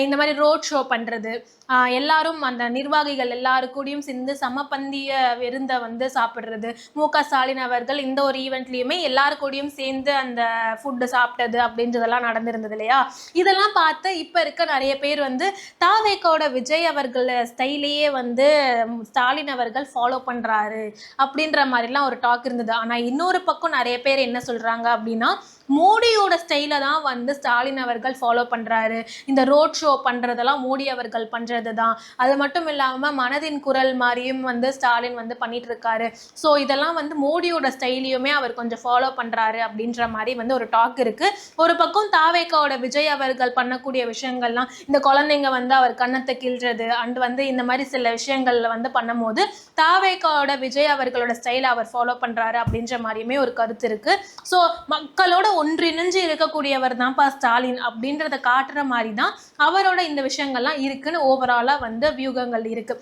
இந்த மாதிரி road show பண்ணுறது, எல்லாரும் அந்த நிர்வாகிகள் எல்லாருக்கூடையும் சேர்ந்து சமபந்திய விருந்தை வந்து சாப்பிட்றது. மு.க. ஸ்டாலின் அவர்கள் இந்த ஒரு ஈவெண்ட்லேயுமே எல்லாருக்கூடையும் சேர்ந்து அந்த ஃபுட்டு சாப்பிட்டது அப்படின்றதெல்லாம் நடந்திருந்தது இல்லையா? இதெல்லாம் பார்த்து இப்போ இருக்க நிறைய பேர் வந்து தாவேக்காவோட விஜய் அவர்கள் ஸ்டைலையே வந்து ஸ்டாலின் அவர்கள் ஃபாலோ பண்ணுறாரு அப்படின்ற மாதிரிலாம் ஒரு டாக் இருந்தது. ஆனால் இன்னொரு பக்கம் நிறைய பேர் என்ன சொல்கிறாங்க அப்படின்னா, மோடியோட ஸ்டைலை தான் வந்து ஸ்டாலின் அவர்கள் ஃபாலோ பண்ணுறாரு. இந்த ரோட் ஷோ பண்ணுறதெல்லாம் மோடி அவர்கள் பண்ணுறது தான். அது மட்டும் இல்லாமல் மனதின் குரல் மாதிரியும் வந்து ஸ்டாலின் வந்து பண்ணிட்டு இருக்காரு. ஸோ இதெல்லாம் வந்து மோடியோட ஸ்டைலையுமே அவர் கொஞ்சம் ஃபாலோ பண்ணுறாரு அப்படின்ற மாதிரி வந்து ஒரு டாக் இருக்குது. ஒரு பக்கம் தாவேக்காவோட விஜய் அவர்கள் பண்ணக்கூடிய விஷயங்கள்லாம், இந்த குழந்தைங்க வந்து அவர் கன்னத்தை கிள்றது அண்ட் வந்து இந்த மாதிரி சில விஷயங்கள்ல வந்து பண்ணும்போது தாவேக்காவோட விஜய் அவர்களோட ஸ்டைலை அவர் ஃபாலோ பண்ணுறாரு அப்படின்ற மாதிரியுமே ஒரு கருத்து இருக்குது. ஸோ மக்களோட ஒன்றிணைஞ்சு இருக்கக்கூடியவர் தான்ப்பா ஸ்டாலின் அப்படின்றத காட்டுற மாதிரி தான் அவரோட இந்த விஷயங்கள்லாம் இருக்குன்னு ஓவராலாக வந்து வியூகங்கள் இருக்குது.